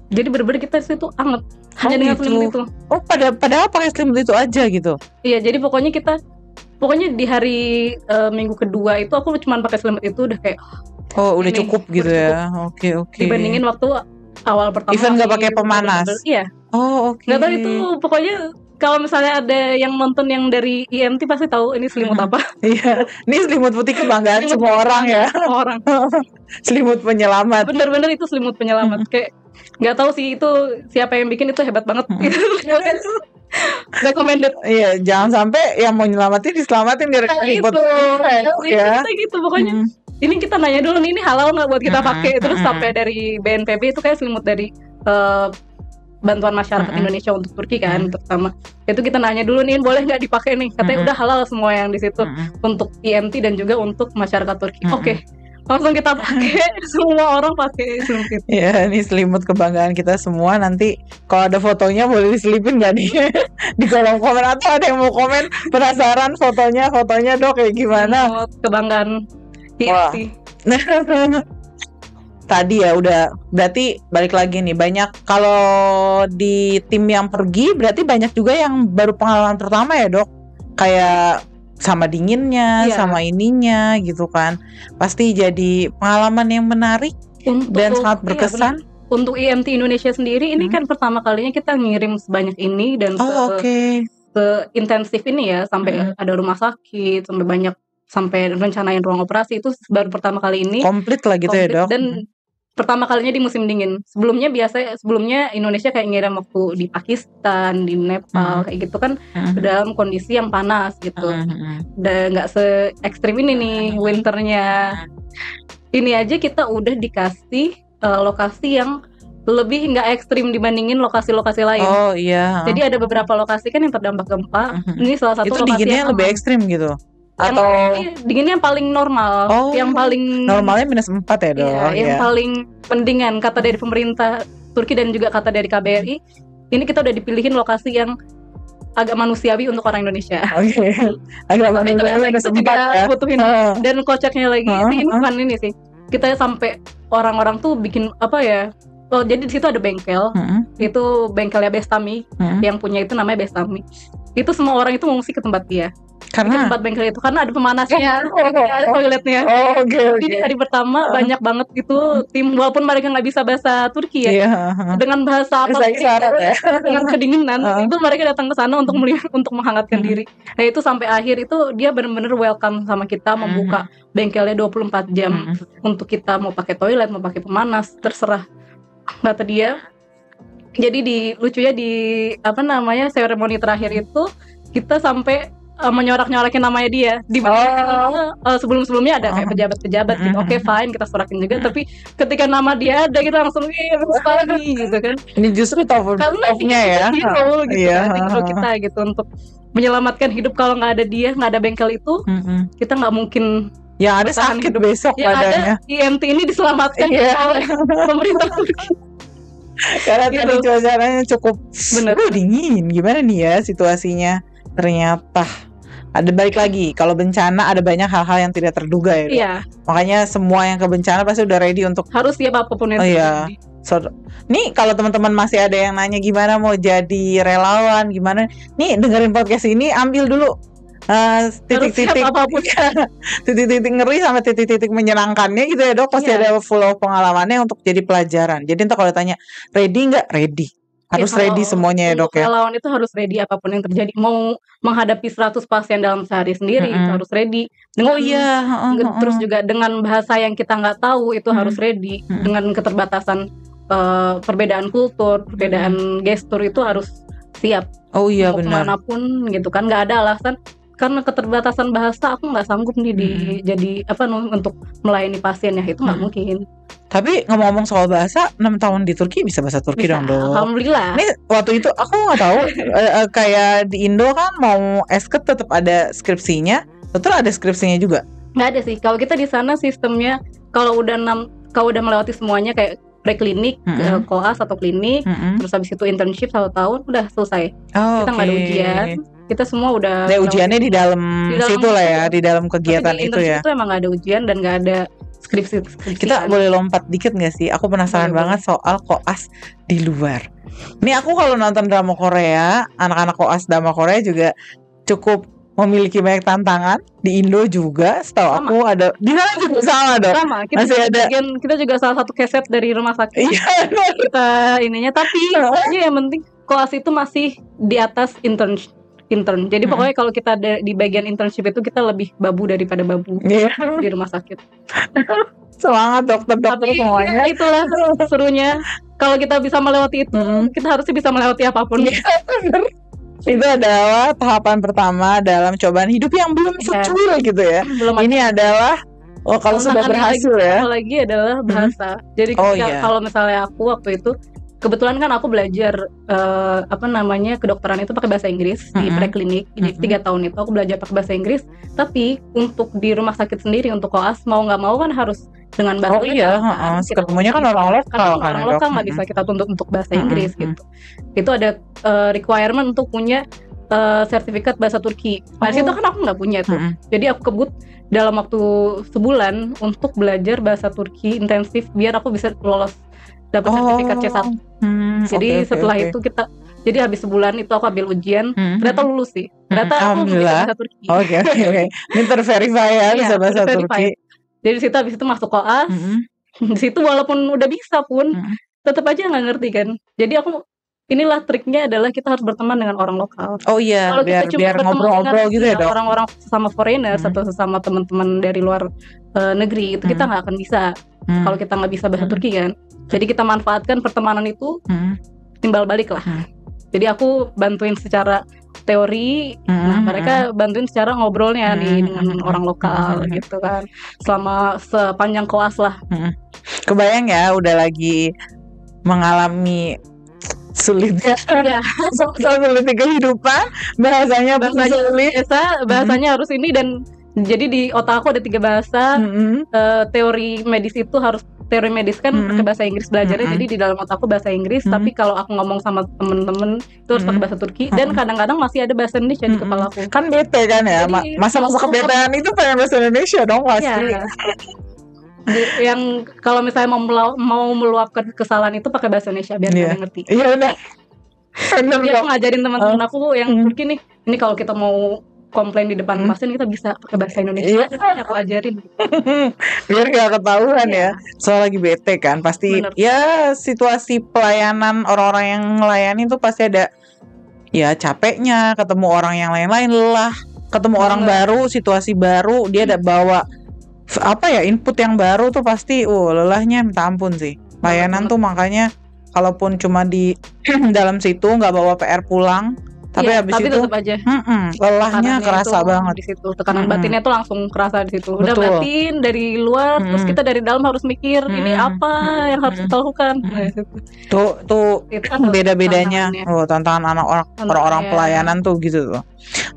Jadi benar-benar kita itu hangat hanya dengan selimut itu. Oh, padahal pakai selimut itu aja gitu. Iya, jadi pokoknya di hari minggu kedua itu aku cuma pakai selimut itu udah kayak udah cukup gitu ya. Oke. Dibandingin waktu awal pertama. Even nggak pakai pemanas. Iya. Oh, oke. Nggak tahu itu, pokoknya kalau misalnya ada yang nonton yang dari IMT pasti tahu ini selimut apa. Iya, ini selimut putih kebanggaan semua orang ya. Semua orang. Selimut penyelamat. Bener-bener itu selimut penyelamat. Kayak nggak tahu sih itu siapa yang bikin, itu hebat banget. Recommended. Iya, jangan sampai yang mau nyelamatin diselamatin gara-gara ikut. Ya. Kita gitu pokoknya. Ini kita nanya dulu nih, ini halal nggak buat kita pakai. Terus sampai dari BNPB itu kayak selimut dari Bantuan Masyarakat Indonesia untuk Turki kan, terutama itu kita nanya dulu nih, boleh nggak dipakai nih, katanya udah halal semua yang di situ untuk IMT dan juga untuk masyarakat Turki. Oke. Langsung kita pakai, semua orang pakai selimut itu. Ya, ini selimut kebanggaan kita semua. Nanti kalau ada fotonya boleh diselipin nggak di kolom komen, atau ada yang mau komen penasaran fotonya Dok kayak gimana? Kebanggaan IMT. Tadi ya udah, berarti balik lagi nih, banyak kalau di tim yang pergi berarti banyak juga yang baru pengalaman pertama ya Dok, kayak sama dinginnya, sama ininya gitu kan, pasti jadi pengalaman yang menarik dan sangat berkesan. Untuk IMT Indonesia sendiri ini kan pertama kalinya kita ngirim sebanyak ini dan intensif ini ya, sampai ada rumah sakit, sampai rencanain ruang operasi, itu baru pertama kali ini komplit lah gitu ya Dok. Dan pertama kalinya di musim dingin. Sebelumnya Indonesia kayak ngirim waktu di Pakistan, di Nepal kayak gitu kan, dalam kondisi yang panas gitu. Dan nggak se ekstrim ini nih winternya. Ini aja kita udah dikasih lokasi yang lebih nggak ekstrim dibandingin lokasi-lokasi lain. Oh iya. Jadi ada beberapa lokasi kan yang terdampak gempa. Ini salah satu itu lokasi dinginnya yang lebih ekstrim gitu. Atau dinginnya yang paling normal, yang paling normalnya -4 ya Dok. Iya, yang paling mendingan kata dari pemerintah Turki dan juga kata dari KBRI. Ini kita udah dipilihin lokasi yang agak manusiawi untuk orang Indonesia. Oke. Agak manusiawi -4 ya. Butuhin. Dan kocaknya lagi ini bukan ini sih. Kita sampai orang-orang tuh bikin apa ya? Oh, jadi di situ ada bengkel. Itu bengkelnya Bestami. Yang punya itu namanya Bestami. Itu semua orang itu mengungsi ke tempat dia. Karena tempat bengkel itu karena ada pemanasnya, ada toiletnya. Jadi hari pertama banyak banget gitu tim, walaupun mereka nggak bisa bahasa Turki ya, dengan bahasa apa dengan kedinginan itu mereka datang ke sana untuk menghangatkan diri. Nah itu sampai akhir itu dia benar-benar welcome sama kita, membuka bengkelnya 24 jam untuk kita mau pakai toilet, mau pakai pemanas, terserah kata dia. Jadi lucunya di apa namanya seremoni terakhir itu kita sampai menyorak-nyorakin namanya dia di sebelum-sebelumnya ada kayak pejabat-pejabat gitu. Oke, fine, kita sorakin juga, tapi ketika nama dia ada kita langsung sekali gitu kan. Ini justru top-nya ya. Hero gitu kan, hero kita gitu untuk menyelamatkan hidup. Kalau nggak ada dia, nggak ada bengkel itu, kita nggak mungkin yang ada sakit besok badannya. Ada IMT ini diselamatkan oleh pemerintah Turki. Karena tadi cuacanya cukup dingin. Gimana nih ya situasinya? Ternyata ada balik lagi, kalau bencana ada banyak hal-hal yang tidak terduga ya. Iya. Makanya semua yang ke bencana pasti udah ready untuk harus siap apapun yang terjadi. Nih kalau teman-teman masih ada yang nanya gimana mau jadi relawan, gimana? Nih dengerin podcast ini, ambil dulu titik-titik apapun. titik-titik ngeri sama titik-titik menyenangkannya gitu ya dok. Pasti ada full of pengalamannya untuk jadi pelajaran. Jadi entah kalau tanya ready nggak, ready. Harus ready semuanya ya dok ya. Relawan itu harus ready apapun yang terjadi. Mau menghadapi 100 pasien dalam sehari sendiri itu harus ready. Terus juga dengan bahasa yang kita nggak tahu itu harus ready. Dengan keterbatasan perbedaan kultur, perbedaan gestur itu harus siap. Oh iya benar. Kemanapun gitu kan, nggak ada alasan. Karena keterbatasan bahasa aku nggak sanggup nih jadi untuk melayani pasien ya, itu nggak mungkin. Tapi ngomong-ngomong soal bahasa, 6 tahun di Turki bisa bahasa Turki dong dok. Alhamdulillah. Ini waktu itu aku nggak tahu kayak di Indo kan mau esket tetap ada skripsinya, betul ada skripsinya juga? Nggak ada sih. Kalau kita di sana sistemnya kalau udah melewati semuanya kayak preklinik, koas atau klinik, terus habis itu internship 1 tahun udah selesai. Kita nggak ada ujian. Kita semua udah ujiannya di dalam situ lah ya, di dalam kegiatan itu ya. Itu emang nggak ada ujian dan nggak ada skripsi. Kita boleh lompat dikit nggak sih? Aku penasaran banget soal koas di luar. Ini aku kalau nonton drama Korea, anak-anak koas drama Korea juga cukup memiliki banyak tantangan. Di Indo juga, setahu aku ada. Di sana juga sama dong. Sama. Kita juga salah satu keset dari rumah sakit. Kita ininya, tapi yang penting koas itu masih di atas intern. Jadi pokoknya kalau kita di bagian internship itu kita lebih babu daripada babu di rumah sakit. Semangat dokter semuanya. Itulah serunya. Kalau kita bisa melewati itu, kita harusnya bisa melewati apapun. Itu adalah tahapan pertama dalam cobaan hidup yang belum secuil gitu ya. Ini adalah kalau sudah berhasil ya. Lagi adalah bahasa. Jadi kalau misalnya aku waktu itu kebetulan kan aku belajar kedokteran itu pakai bahasa Inggris di preklinik. Jadi 3 tahun itu aku belajar pakai bahasa Inggris. Tapi untuk di rumah sakit sendiri untuk koas mau nggak mau kan harus dengan bahasa Inggris. Ketemunya kan orang lokal kan. Orang lokal nggak bisa kita tuntut untuk bahasa Inggris gitu. Itu ada requirement untuk punya sertifikat bahasa Turki. Nah situ kan aku nggak punya tuh. Jadi aku kebut dalam waktu sebulan untuk belajar bahasa Turki intensif biar aku bisa lolos dapat sertifikat C1. Jadi setelah itu jadi habis sebulan itu aku ambil ujian, ternyata lulus sih. Ternyata aku bisa bahasa Turki. Oke. Ini terverify ya bisa bahasa Turki. Jadi situ habis itu masuk koas. Di situ walaupun udah bisa pun tetap aja nggak ngerti kan. Jadi inilah triknya adalah kita harus berteman dengan orang lokal. Oh iya, kalau biar ngobrol-ngobrol gitu ya dok. Orang-orang sesama foreigners atau sesama teman-teman dari luar negeri itu kita nggak akan bisa. Kalau kita nggak bisa bahasa Turki kan. Jadi kita manfaatkan pertemanan itu timbal balik lah. Jadi aku bantuin secara teori, nah mereka bantuin secara ngobrolnya nih dengan orang lokal gitu kan. Selama sepanjang koas lah. Kebayang ya udah lagi mengalami sulitnya sulitnya kehidupan, bahasanya sulit. Bahasanya harus ini dan jadi di otak aku ada 3 bahasa. Teori medis itu harus teori medis kan pakai bahasa Inggris belajarnya, jadi di dalam otak aku bahasa Inggris. Tapi kalau aku ngomong sama temen-temen itu harus pakai bahasa Turki. Dan kadang-kadang masih ada bahasa Indonesia di kepala aku. Kan bete kan ya, masa-masa kebetean itu pengen bahasa Indonesia dong pasti. Yang kalau misalnya mau meluapkan kesalahan itu pakai bahasa Indonesia biar kalian ngerti. Iya benar. Jadi aku ngajarin teman-teman aku yang Turki nih, ini kalau kita mau komplain di depan pasien kita bisa pakai bahasa Indonesia. Aku ajarin. Biar gak ketahuan ya. Soal lagi bete kan pasti. Bener. Ya situasi pelayanan orang-orang yang melayani itu pasti ada ya capeknya, ketemu orang yang lain-lain lelah, ketemu orang baru, situasi baru, dia ada bawa input yang baru tuh pasti lelahnya minta ampun sih. Layanan tuh makanya kalaupun cuma di dalam situ nggak bawa PR pulang, tapi habis itu tetap aja lelahnya kerasa banget di situ. Tekanan batinnya tuh langsung kerasa di situ. Udah batin dari luar, terus kita dari dalam harus mikir ini apa yang harus kita lakukan. Tuh kan beda-bedanya tantangan orang-orang pelayanan tuh gitu tuh.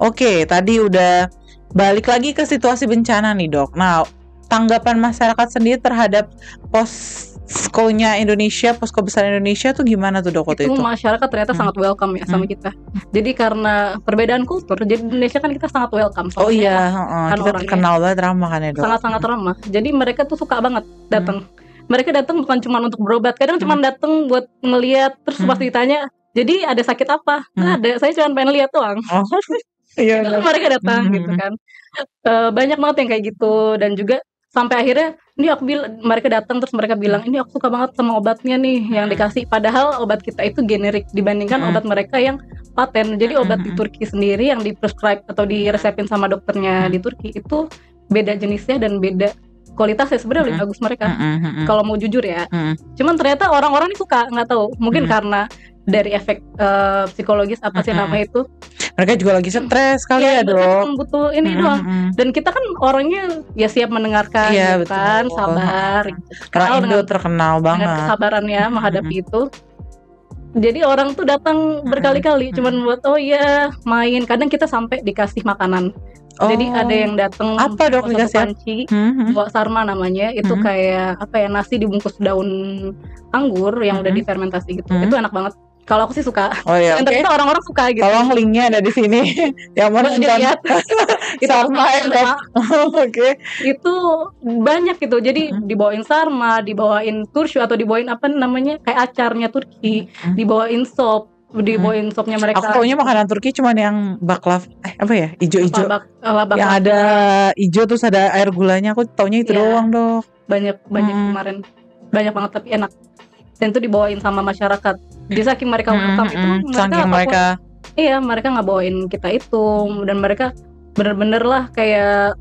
Oke, tadi udah balik lagi ke situasi bencana nih dok. Nah, tanggapan masyarakat sendiri terhadap poskonya Indonesia, posko besar Indonesia tuh gimana tuh dok waktu itu? Masyarakat ternyata sangat welcome ya sama kita. Jadi karena perbedaan kultur, jadi Indonesia kan kita sangat welcome. Oh iya, kita terkenal banget ramah kan ya dok. Sangat-sangat ramah. Jadi mereka tuh suka banget datang. Mereka datang bukan cuma untuk berobat, kadang cuma datang buat ngelihat, terus pas ditanya, jadi ada sakit apa? Nggak ada, saya cuma pengen lihat doang. Iya. Mereka datang gitu kan. Banyak banget yang kayak gitu, dan juga sampai akhirnya ini aku bilang, mereka datang terus mereka bilang ini aku suka banget sama obatnya nih yang dikasih, padahal obat kita itu generik dibandingkan obat mereka yang paten. Jadi obat di Turki sendiri yang di-prescribe atau diresepin sama dokternya di Turki itu beda jenisnya dan beda kualitasnya, sebenarnya lebih bagus mereka kalau mau jujur ya. Cuman ternyata orang-orang ini suka, nggak tahu, mungkin karena dari efek psikologis apa sih namanya itu. Mereka juga lagi stres kali ya, mereka Dok. cuma butuh ini doang. Dan kita kan orangnya ya siap mendengarkan, Iya, gitu kan, betul. sabar. Orang Kenal Indo terkenal dengan banget. kesabarannya menghadapi itu. Jadi orang tuh datang berkali-kali cuman buat oh iya main. Kadang kita sampai dikasih makanan. Jadi ada yang datang apa dok bawa satu dikasih? panci, bawa sarma namanya, itu kayak apa ya, nasi dibungkus daun anggur yang udah difermentasi gitu. Itu enak banget. Kalau aku sih suka. Oh iya, Dan ternyata orang-orang suka gitu. Tolong linknya ada di sini. Yang mau Boleh dilihat. sarma ya dok. Oke. Itu banyak gitu. Jadi dibawain sarma, dibawain turshu atau dibawain apa namanya kayak acarnya Turki, dibawain sop, dibawain sopnya mereka. Aku taunya makanan Turki cuman yang baklav, apa ya, ijo-ijo. Yang ada ijo terus ada air gulanya. Aku taunya itu doang dok. Banyak kemarin, banyak banget tapi enak. Dan itu dibawain sama masyarakat. Jadi saking mereka welcome itu, mereka nggak bawain kita itu, dan mereka bener-bener lah kayak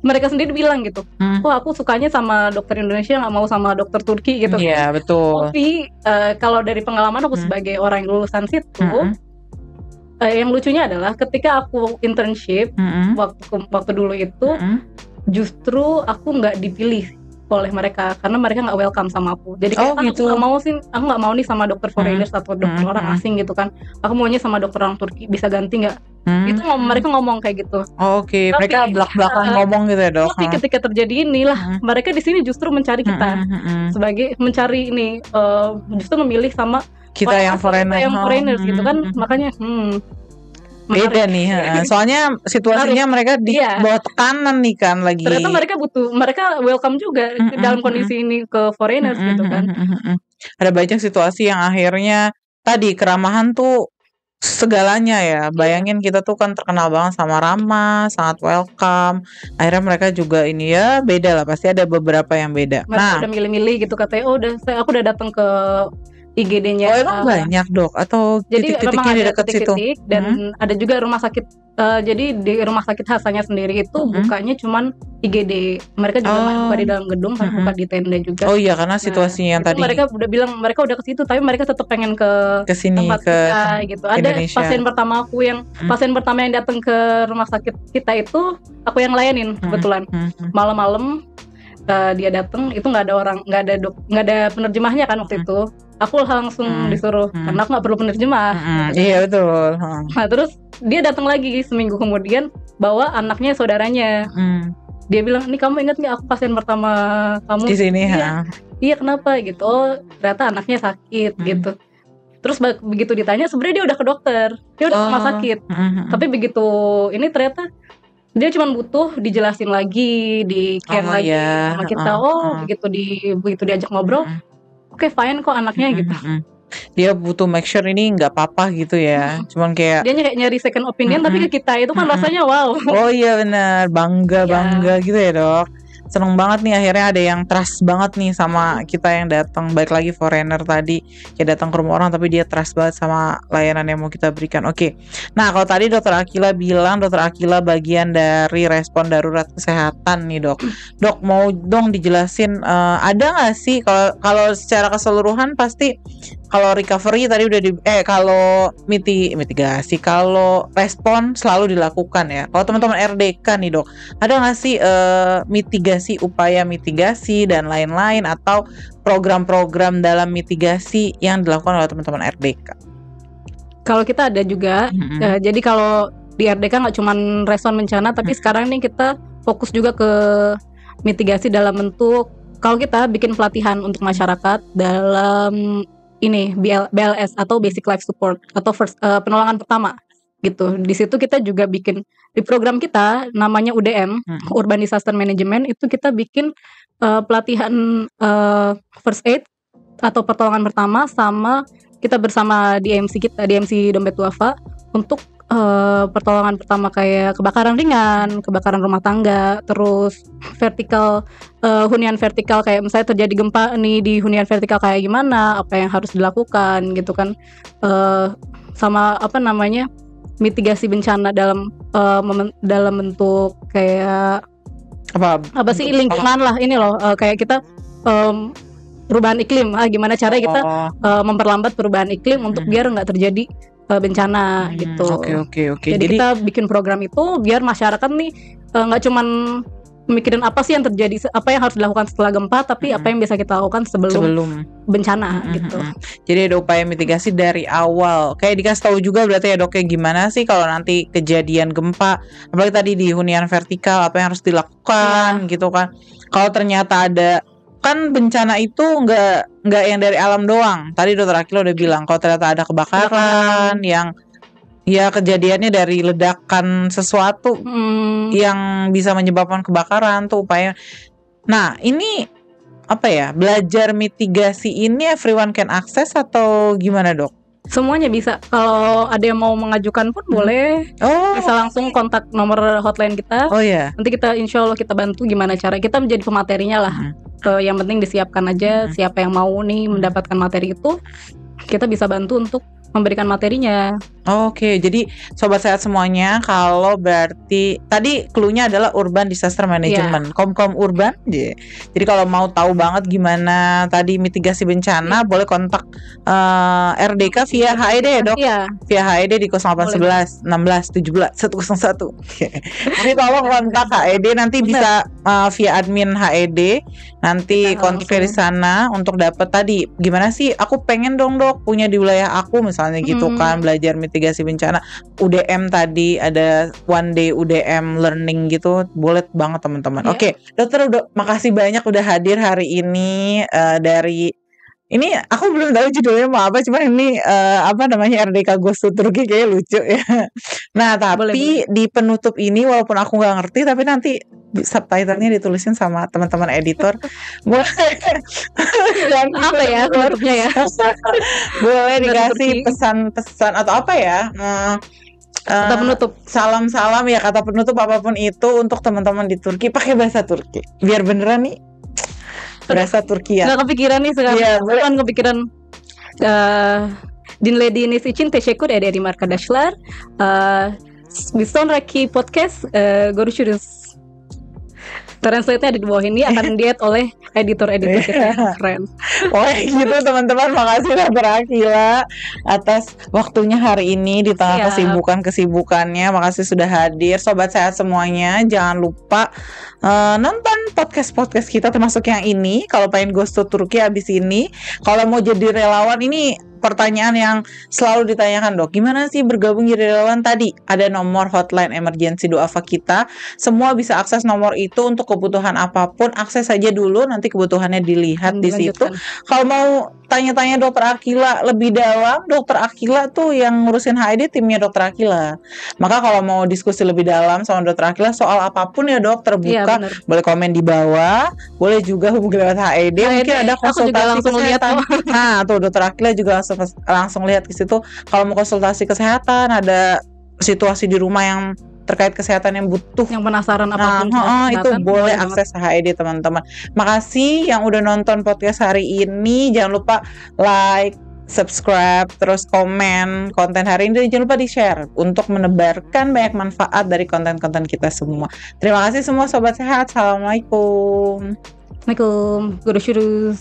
mereka sendiri bilang gitu, wah aku sukanya sama dokter Indonesia, nggak mau sama dokter Turki gitu. Iya betul. Tapi kalau dari pengalaman aku sebagai orang yang lulusan situ, yang lucunya adalah ketika aku internship waktu dulu itu, justru aku nggak dipilih oleh mereka karena mereka nggak welcome sama aku. Jadi kayak aku nggak mau nih sama dokter foreigners atau dokter orang asing gitu kan. Aku maunya sama dokter orang Turki, bisa ganti nggak? Itu mereka ngomong kayak gitu. Oke, mereka belak-belakan ngomong gitu ya dok. Tapi ketika terjadi inilah, mereka di sini justru mencari kita sebagai mencari ini, justru memilih sama kita yang foreigners gitu kan. Makanya beda nih, soalnya situasinya mereka di bawah tekanan nih kan lagi. Ternyata mereka welcome juga dalam kondisi ini ke foreigners gitu kan. Ada banyak situasi yang akhirnya tadi keramahan tuh segalanya ya. Bayangin kita tuh kan terkenal banget sama ramah, sangat welcome. Akhirnya mereka juga ini ya beda lah, pasti ada beberapa yang beda. Mereka udah milih-milih gitu katanya, aku udah datang ke IGD-nya. Oh emang banyak dok? Atau titik-titiknya di dekat situ? Dan ada juga rumah sakit. Jadi di rumah sakit Hasannya sendiri itu bukanya cuman IGD. Mereka juga nggak buka di dalam gedung, tapi buka di tenda juga. Oh iya, karena situasinya yang tadi. Mereka udah bilang mereka udah ke situ, tapi mereka tetap pengen ke sini, tempat ke kita gitu. Ada Indonesia. pasien pertama yang datang ke rumah sakit kita itu aku yang layanin kebetulan. Malam-malam dia datang, itu nggak ada penerjemahnya kan waktu itu. Aku langsung disuruh karena aku nggak perlu penerjemah. Iya betul. Nah terus dia datang lagi seminggu kemudian bawa anaknya saudaranya. Dia bilang, ini kamu ingat nggak aku pasien pertama kamu di sini? Iya kenapa gitu? Oh ternyata anaknya sakit gitu. Terus begitu ditanya, sebenarnya dia udah ke dokter, dia udah ke rumah sakit. Tapi begitu ini ternyata dia cuma butuh dijelasin lagi, lagi sama kita. Begitu diajak ngobrol, oke, fine kok anaknya gitu. Dia butuh make sure ini nggak apa-apa gitu ya. Cuman kayak dia kayak nyari second opinion, tapi ke kita itu kan rasanya wow. Oh iya benar, bangga gitu ya dok. Seneng banget nih akhirnya ada yang trust banget nih sama kita yang datang. Baik lagi foreigner tadi kayak datang ke rumah orang tapi dia trust banget sama layanan yang mau kita berikan. Oke. Nah kalau tadi dokter Akila bilang dokter Akila bagian dari respon darurat kesehatan nih dok. Dok mau dong dijelasin ada nggak sih kalau secara keseluruhan pasti kalau recovery tadi udah kalau mitigasi, kalau respon selalu dilakukan ya. Kalau teman-teman RDK nih dok, ada nggak sih upaya mitigasi dan lain-lain atau program-program dalam mitigasi yang dilakukan oleh teman-teman RDK? Kalau kita ada juga, jadi kalau di RDK nggak cuma respon bencana, tapi sekarang nih kita fokus juga ke mitigasi dalam bentuk, kalau kita bikin pelatihan untuk masyarakat dalam ini BLS atau Basic Life Support atau penolongan pertama gitu. Di situ kita juga bikin di program kita namanya UDM, Urban Disaster Management, itu kita bikin pelatihan first aid atau pertolongan pertama sama kita bersama DMC Dompet Duafa untuk pertolongan pertama kayak kebakaran ringan, kebakaran rumah tangga, terus vertikal, hunian vertikal kayak misalnya terjadi gempa nih di hunian vertikal kayak gimana, apa yang harus dilakukan gitu kan. Sama apa namanya, mitigasi bencana dalam dalam bentuk kayak apa sih, lingkungan lah ini loh, kayak kita perubahan iklim, gimana caranya kita memperlambat perubahan iklim untuk biar nggak terjadi bencana gitu. Oke. Jadi kita bikin program itu biar masyarakat nih nggak cuman mikirin apa sih yang terjadi, apa yang harus dilakukan setelah gempa, tapi apa yang bisa kita lakukan sebelum bencana gitu. Jadi ada upaya mitigasi dari awal. Kayak dikasih tahu juga berarti ya dok, kayak gimana sih kalau nanti kejadian gempa, apalagi tadi di hunian vertikal apa yang harus dilakukan gitu kan. Kalau ternyata ada, kan bencana itu nggak yang dari alam doang. Tadi dokter Akila udah bilang kalau ternyata ada kebakaran yang ya kejadiannya dari ledakan sesuatu yang bisa menyebabkan kebakaran tuh upaya. Nah ini apa ya, belajar mitigasi ini everyone can access atau gimana dok? Semuanya bisa. Kalau ada yang mau mengajukan pun boleh. Bisa langsung kontak nomor hotline kita. Nanti kita insya Allah kita bantu gimana cara kita menjadi pematerinya lah. Yang penting disiapkan aja siapa yang mau nih mendapatkan materi itu, kita bisa bantu untuk memberikan materinya. Oke, jadi sobat sehat semuanya, kalau berarti tadi cluenya adalah Urban Disaster Management, Komkom Urban. Jadi kalau mau tahu banget gimana tadi mitigasi bencana, boleh kontak RDK via HED ya dok? Via HED di 0811 16 17 101. Jadi tolong kontak HED, nanti bisa via admin HED, nanti kontak dari sana untuk dapat tadi gimana sih, aku pengen dong dok punya di wilayah aku misalnya gitu kan, belajar mitigasi bencana. UDM tadi ada one day UDM learning gitu, boleh banget teman-teman. Oke, dokter makasih banyak udah hadir hari ini. Dari ini aku belum tahu judulnya mau apa, cuman ini apa namanya, RDK Goes to Turkey, kayak lucu ya. Nah tapi di penutup ini walaupun aku nggak ngerti, tapi nanti subtitlenya ditulisin sama teman-teman editor. Boleh apa ya penutupnya ya? Boleh dikasih pesan-pesan atau apa ya? Kata penutup, salam-salam ya, kata penutup apapun itu untuk teman-teman di Turki, pakai bahasa Turki biar beneran nih berasa Turki ya. Nggak kepikiran nih sekarang. Bukan kepikiran. Dinlediğiniz için teşekkür ederim arkadaşlar. Bir sonraki podcast görüşürüz. Translate-nya ada di bawah ini, akan diet oleh editor-editor kita. Keren. Gitu teman-teman, makasih Dokter Akila atas waktunya hari ini di tengah kesibukannya. Makasih sudah hadir. Sobat sehat semuanya, jangan lupa nonton podcast kita termasuk yang ini. Kalau pengen Goes to Turkey abis ini, kalau mau jadi relawan, ini pertanyaan yang selalu ditanyakan dok, gimana sih bergabung jadi relawan? Tadi ada nomor hotline emergency Duafa kita, semua bisa akses nomor itu untuk kebutuhan apapun, akses saja dulu, nanti kebutuhannya dilihat di situ. Kalau mau tanya-tanya Dokter Akila lebih dalam, Dokter Akila tuh yang ngurusin HED, timnya Dokter Akila. Maka kalau mau diskusi lebih dalam sama Dokter Akila soal apapun ya dok, terbuka, boleh komen di bawah, boleh juga hubungi lewat HED. Mungkin ada konsultasi kesehatan. Nah tuh Dokter Akila juga langsung lihat ke situ. Kalau mau konsultasi kesehatan, ada situasi di rumah yang terkait kesehatan yang butuh, yang penasaran apapun itu boleh akses HED teman-teman. Makasih yang udah nonton podcast hari ini. Jangan lupa like, subscribe, terus komen konten hari ini, dan jangan lupa di-share untuk menebarkan banyak manfaat dari konten-konten kita semua. Terima kasih semua sobat sehat. Assalamualaikum. Assalamualaikum. Görüşürüz.